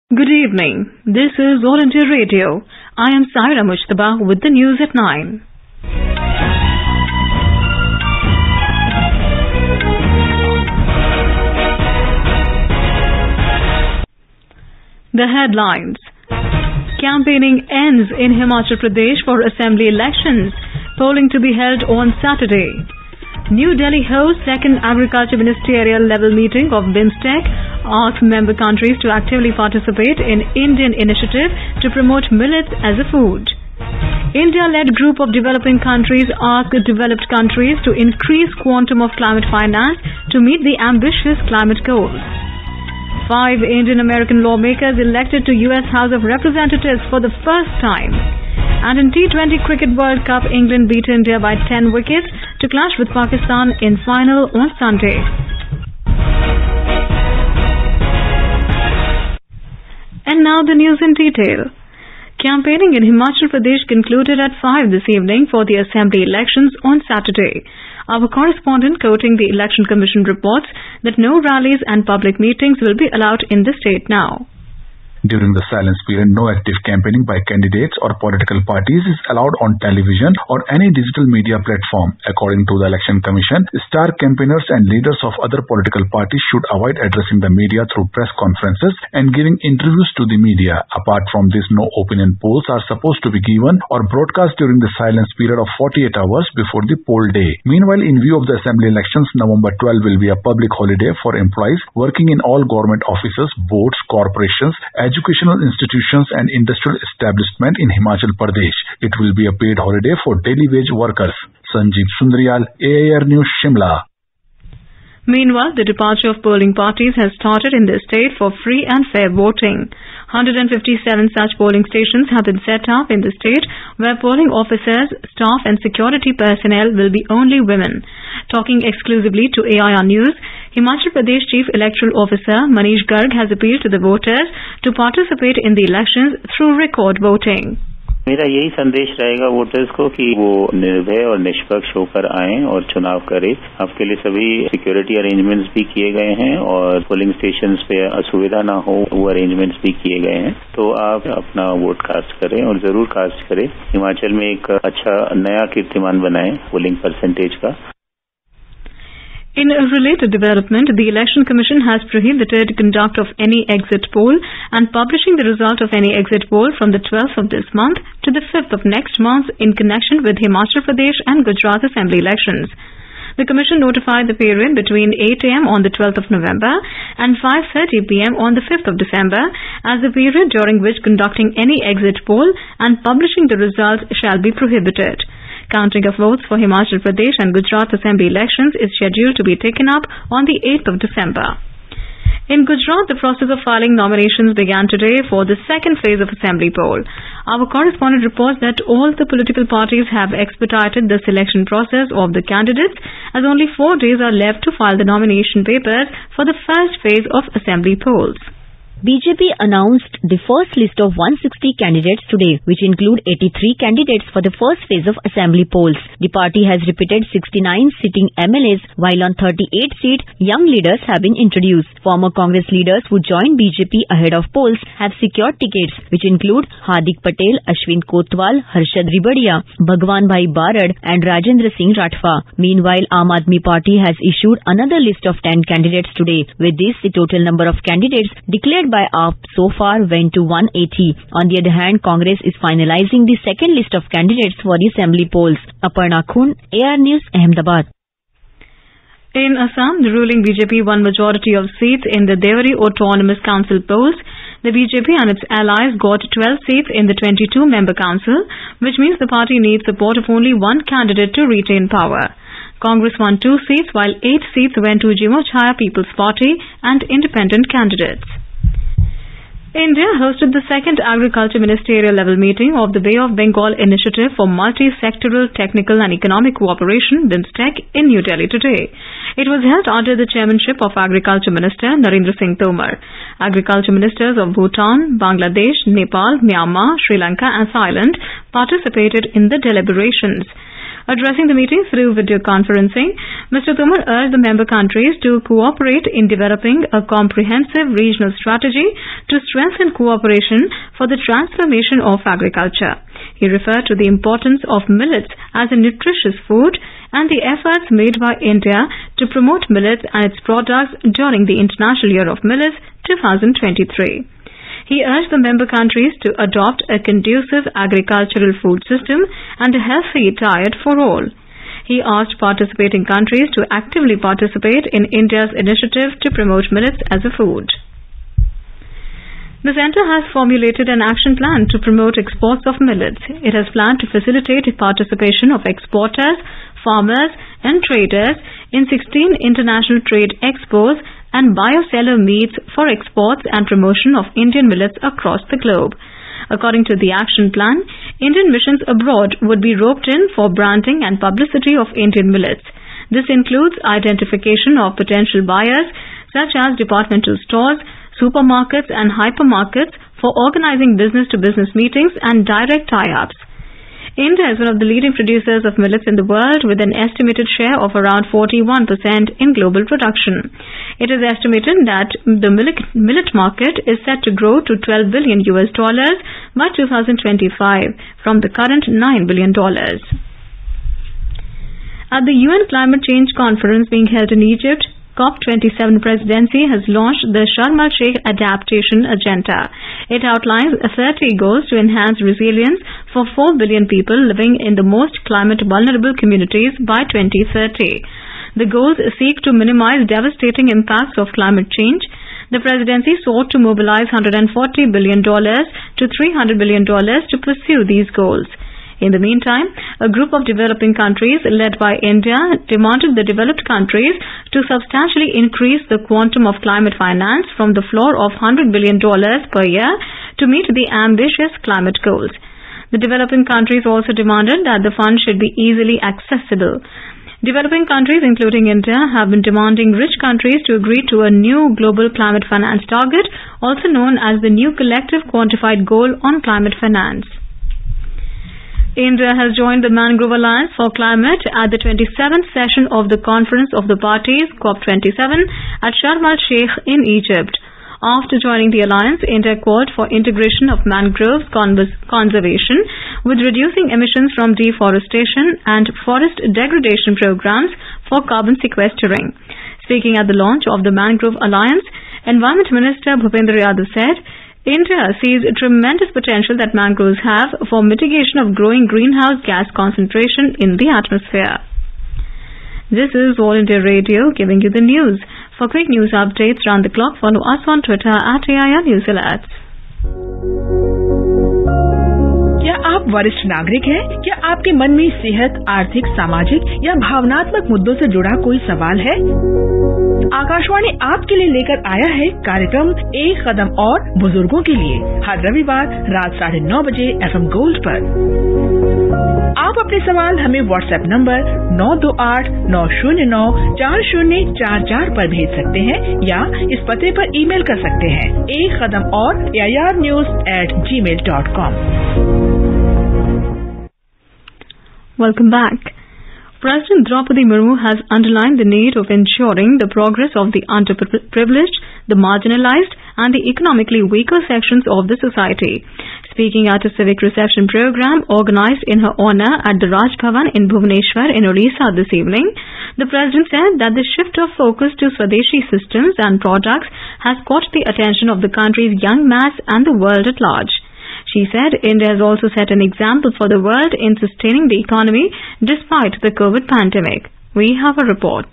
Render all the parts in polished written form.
Good evening. This is All India Radio. I am Saira Mujtaba with the news at 9. The headlines. Campaigning ends in Himachal Pradesh for assembly elections. Polling to be held on Saturday. New Delhi hosts second agriculture ministerial level meeting of BIMSTEC, asks member countries to actively participate in Indian initiative to promote millets as a food. India-led group of developing countries ask developed countries to increase quantum of climate finance to meet the ambitious climate goals. 5 Indian-American lawmakers elected to US House of Representatives for the first time. And in T20 Cricket World Cup, England beat India by 10 wickets to clash with Pakistan in final on Sunday. And now the news in detail. Campaigning in Himachal Pradesh concluded at 5 this evening for the assembly elections on Saturday. Our correspondent quoting the Election Commission reports that no rallies and public meetings will be allowed in the state now. During the silence period, no active campaigning by candidates or political parties is allowed on television or any digital media platform. According to the Election Commission, star campaigners and leaders of other political parties should avoid addressing the media through press conferences and giving interviews to the media. Apart from this, no opinion polls are supposed to be given or broadcast during the silence period of 48 hours before the poll day. Meanwhile, in view of the assembly elections, November 12 will be a public holiday for employees working in all government offices, boards, corporations, educational institutions and industrial establishment in Himachal Pradesh. It will be a paid holiday for daily wage workers. Sanjeev Sundrial, AIR News, Shimla. Meanwhile, the departure of polling parties has started in the state for free and fair voting. 157 such polling stations have been set up in the state where polling officers, staff and security personnel will be only women. Talking exclusively to AIR News, Himachal Pradesh Chief Electoral Officer Manish Garg has appealed to the voters to participate in the elections through record voting. मेरा यही संदेश रहेगा voters को कि वो निर्भय और निष्पक्ष होकर आएं और चुनाव करें। आपके लिए सभी सिक्योरिटी अरेंजमेंट्स भी किए गए हैं और पोलिंग स्टेशंस पे असुविधा ना हो वो अरेंजमेंट्स भी किए गए हैं। तो आप अपना वोट कास्ट करें और जरूर कास्ट करें। हिमाचल में एक अच्छा नया कीर्तिमान बनाएं पोलिंग परसेंटेज का। In a related development, the Election Commission has prohibited conduct of any exit poll and publishing the result of any exit poll from the 12th of this month to the 5th of next month in connection with Himachal Pradesh and Gujarat Assembly elections. The Commission notified the period between 8 am on the 12th of November and 5:30 pm on the 5th of December as the period during which conducting any exit poll and publishing the results shall be prohibited. Counting of votes for Himachal Pradesh and Gujarat Assembly elections is scheduled to be taken up on the 8th of December. In Gujarat, the process of filing nominations began today for the second phase of assembly poll. Our correspondent reports that all the political parties have expedited the selection process of the candidates as only 4 days are left to file the nomination papers for the first phase of assembly polls. BJP announced the first list of 160 candidates today, which include 83 candidates for the first phase of assembly polls. The party has repeated 69 sitting MLAs, while on 38 seats, young leaders have been introduced. Former Congress leaders who joined BJP ahead of polls have secured tickets, which include Hardik Patel, Ashwin Kotwal, Harshad Ribadia, Bhagwan Bhai Barad and Rajendra Singh Rathwa. Meanwhile, Aam Aadmi Party has issued another list of 10 candidates today. With this, the total number of candidates declared by AAP so far went to 180. On the other hand, Congress is finalizing the second list of candidates for the assembly polls. Aparna Khun, AR News, Ahmedabad. In Assam, the ruling BJP won majority of seats in the Deori Autonomous Council polls. The BJP and its allies got 12 seats in the 22-member council, which means the party needs support of only one candidate to retain power. Congress won 2 seats while 8 seats went to Jimo Chhaya People's Party and independent candidates. India hosted the second agriculture ministerial level meeting of the Bay of Bengal Initiative for Multi-Sectoral Technical and Economic Cooperation (BIMSTEC) in New Delhi today. It was held under the chairmanship of Agriculture Minister Narendra Singh Tomar. Agriculture ministers of Bhutan, Bangladesh, Nepal, Myanmar, Sri Lanka and Thailand participated in the deliberations. Addressing the meeting through video conferencing, Mr. Tomar urged the member countries to cooperate in developing a comprehensive regional strategy to strengthen cooperation for the transformation of agriculture. He referred to the importance of millets as a nutritious food and the efforts made by India to promote millets and its products during the International Year of Millets 2023. He urged the member countries to adopt a conducive agricultural food system and a healthy diet for all. He asked participating countries to actively participate in India's initiative to promote millets as a food. The Centre has formulated an action plan to promote exports of millets. It has planned to facilitate the participation of exporters, farmers and traders in 16 international trade expos and bioseller meets for exports and promotion of Indian millets across the globe. According to the action plan, Indian missions abroad would be roped in for branding and publicity of Indian millets. This includes identification of potential buyers such as departmental stores, supermarkets and hypermarkets for organizing business-to-business meetings and direct tie-ups. India is one of the leading producers of millets in the world with an estimated share of around 41% in global production. It is estimated that the millet market is set to grow to $12 billion by 2025 from the current $9 billion. At the UN Climate Change Conference being held in Egypt, COP27 presidency has launched the Sharm el-Sheikh Adaptation Agenda. It outlines 30 goals to enhance resilience for 4 billion people living in the most climate-vulnerable communities by 2030. The goals seek to minimize devastating impacts of climate change. The presidency sought to mobilize $140 billion to $300 billion to pursue these goals. In the meantime, a group of developing countries led by India demanded the developed countries to substantially increase the quantum of climate finance from the floor of $100 billion per year to meet the ambitious climate goals. The developing countries also demanded that the fund should be easily accessible. Developing countries, including India, have been demanding rich countries to agree to a new global climate finance target, also known as the New Collective Quantified Goal on Climate Finance. India has joined the Mangrove Alliance for Climate at the 27th session of the Conference of the Parties, COP27, at Sharm el-Sheikh in Egypt. After joining the alliance, India called for integration of mangroves conservation with reducing emissions from deforestation and forest degradation programs for carbon sequestering. Speaking at the launch of the Mangrove Alliance, Environment Minister Bhupendra Yadav said, India sees tremendous potential that mangroves have for mitigation of growing greenhouse gas concentration in the atmosphere. This is All India Radio giving you the news. For quick news updates round the clock, follow us on Twitter at AIR News Alerts. क्या आप वरिष्ठ नागरिक हैं? क्या आपके मन में सेहत, आर्थिक, सामाजिक या भावनात्मक मुद्दों से जुड़ा कोई सवाल है? आकाशवाणी आपके लिए लेकर आया है कार्यक्रम एक कदम और बुजुर्गों के लिए, हर रविवार रात 9:30 बजे FM गोल्ड पर। आप अपने सवाल हमें व्हाट्सएप नंबर 9289094044 पर भेज सकते हैं या इस पते पर ईमेल कर सकते हैं एक कदम और airnews@gmail.com। Welcome back. President Draupadi Murmu has underlined the need of ensuring the progress of the underprivileged, the marginalized and the economically weaker sections of the society. Speaking at a civic reception program organized in her honor at the Raj Bhavan in Bhubaneswar in Odisha this evening, the President said that the shift of focus to Swadeshi systems and products has caught the attention of the country's young mass and the world at large. She said India has also set an example for the world in sustaining the economy despite the COVID pandemic. We have a report.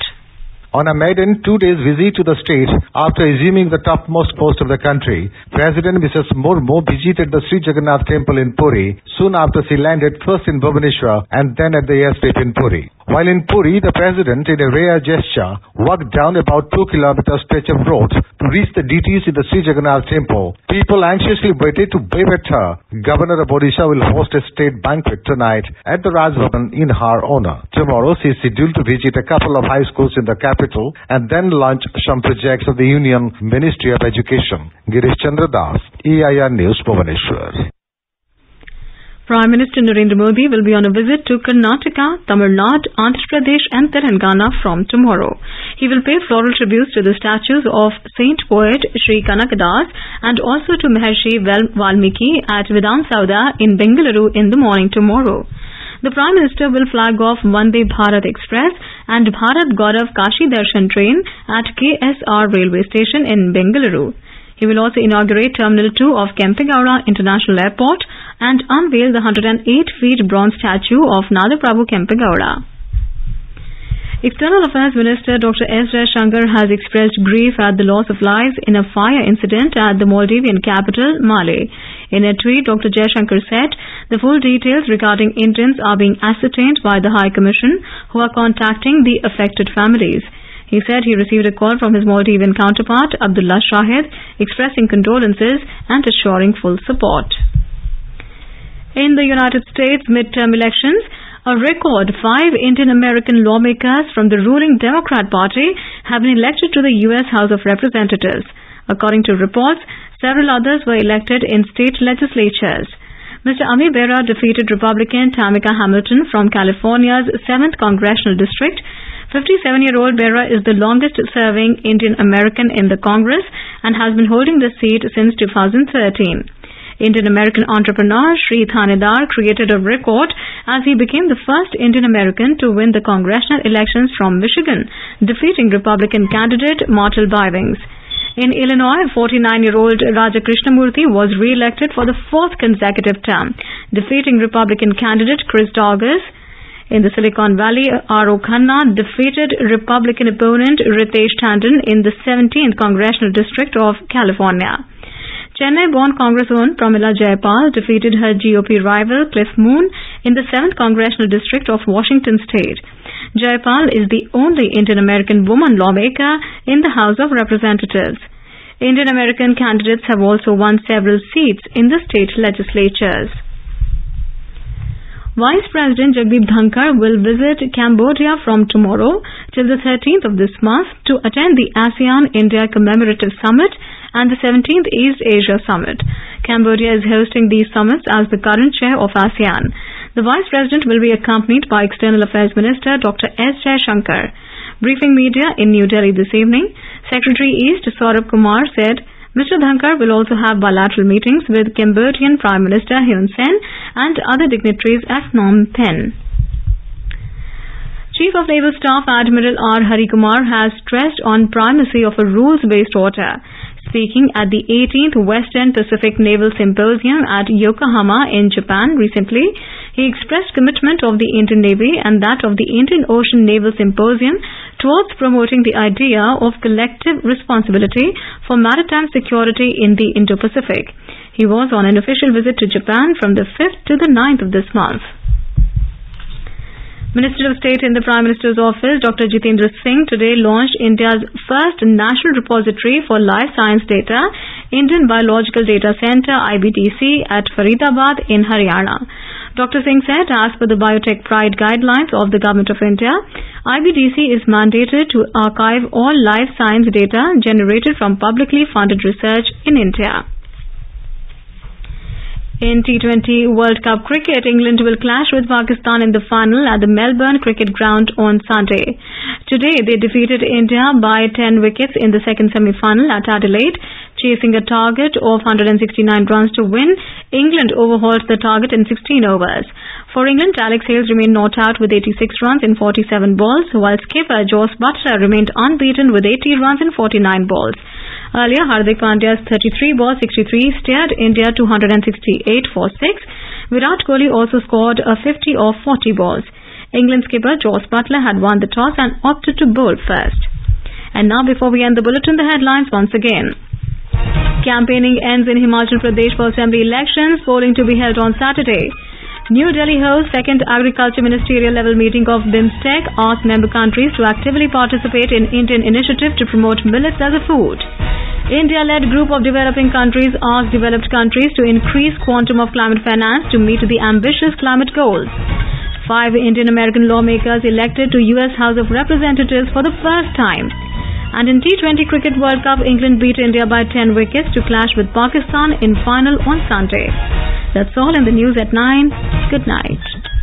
On a maiden 2 days visit to the state after assuming the topmost post of the country, President Mrs. Murmu visited the Sri Jagannath Temple in Puri soon after she landed first in Bhubaneswar and then at the airstrip in Puri. While in Puri, the President, in a rare gesture, walked down about 2 kilometer stretch of road to reach the deities in the Sri Jagannath Temple. People anxiously waited to wave at her. Governor of Odisha will host a state banquet tonight at the Raj Bhavan in her honor. Tomorrow, she is scheduled to visit a couple of high schools in the capital and then launch some projects of the Union Ministry of Education. Girish Chandra Das, EIR News, Bhubaneswar. Prime Minister Narendra Modi will be on a visit to Karnataka, Tamil Nadu, Andhra Pradesh and Telangana from tomorrow. He will pay floral tributes to the statues of Saint Poet Sri Kanakadas and also to Maharshi Valmiki at Vidhan Sauda in Bengaluru in the morning tomorrow. The Prime Minister will flag off Vande Bharat Express and Bharat Gaurav Kashi Darshan train at KSR railway station in Bengaluru. He will also inaugurate Terminal 2 of Kempegowda International Airport and unveil the 108-feet bronze statue of Nadaprabhu Kempegowda. External Affairs Minister Dr. S. Jaishankar has expressed grief at the loss of lives in a fire incident at the Maldivian capital, Male. In a tweet, Dr. Jaishankar said, the full details regarding incidents are being ascertained by the High Commission, who are contacting the affected families. He said he received a call from his Maldivian counterpart, Abdullah Shahid, expressing condolences and assuring full support. In the United States midterm elections, a record 5 Indian American lawmakers from the ruling Democrat Party have been elected to the U.S. House of Representatives. According to reports, several others were elected in state legislatures. Mr. Ami Bera defeated Republican Tamika Hamilton from California's 7th Congressional District. 57-year-old Bera is the longest-serving Indian American in the Congress and has been holding the seat since 2013. Indian American entrepreneur Sri Thanedar created a record as he became the first Indian American to win the congressional elections from Michigan, defeating Republican candidate Martel Bivings. In Illinois, 49-year-old Raja Krishnamurthy was re-elected for the 4th consecutive term, defeating Republican candidate Chris Douglas. In the Silicon Valley, R.O. Khanna defeated Republican opponent Ritesh Tandon in the 17th Congressional District of California. Chennai-born Congresswoman Pramila Jayapal defeated her GOP rival Cliff Moon in the 7th Congressional District of Washington State. Jayapal is the only Indian American woman lawmaker in the House of Representatives. Indian American candidates have also won several seats in the state legislatures. Vice President Jagdeep Dhankar will visit Cambodia from tomorrow till the 13th of this month to attend the ASEAN-India Commemorative Summit and the 17th East Asia Summit. Cambodia is hosting these summits as the current chair of ASEAN. The Vice President will be accompanied by External Affairs Minister Dr. S. Jaishankar. Briefing media in New Delhi this evening, Secretary East Saurabh Kumar said, Mr. Dhankar will also have bilateral meetings with Cambodian Prime Minister Hun Sen and other dignitaries at Phnom Penh. Chief of Naval Staff Admiral R. Hari Kumar has stressed on primacy of a rules-based order. Speaking at the 18th Western Pacific Naval Symposium at Yokohama in Japan recently, he expressed commitment of the Indian Navy and that of the Indian Ocean Naval Symposium towards promoting the idea of collective responsibility for maritime security in the Indo-Pacific. He was on an official visit to Japan from the 5th to the 9th of this month. Minister of State in the Prime Minister's Office, Dr. Jitendra Singh, today launched India's first National Repository for Life Science Data, Indian Biological Data Centre (IBDC) at Faridabad in Haryana. Dr. Singh said, as per the Biotech Pride guidelines of the Government of India, IBDC is mandated to archive all life science data generated from publicly funded research in India. In T20 World Cup cricket, England will clash with Pakistan in the final at the Melbourne Cricket Ground on Sunday. Today, they defeated India by 10 wickets in the second semi-final at Adelaide. Chasing a target of 169 runs to win, England overhauled the target in 16 overs. For England, Alex Hales remained not out with 86 runs in 47 balls, while skipper Jos Buttler remained unbeaten with 80 runs in 49 balls. Earlier, Hardik Pandya's 33 balls 63 steered India to 168 for 6. Virat Kohli also scored a 50 off 40 balls. England skipper Jos Buttler had won the toss and opted to bowl first. And now, before we end the bulletin, the headlines once again. Campaigning ends in Himachal Pradesh for assembly elections, polling to be held on Saturday. New Delhi holds second agriculture ministerial level meeting of BIMSTEC, asked member countries to actively participate in Indian initiative to promote millets as a food. India-led group of developing countries asked developed countries to increase quantum of climate finance to meet the ambitious climate goals. 5 Indian American lawmakers elected to US House of Representatives for the first time. And in T20 Cricket World Cup, England beat India by 10 wickets to clash with Pakistan in final on Sunday. That's all in the news at 9. Good night.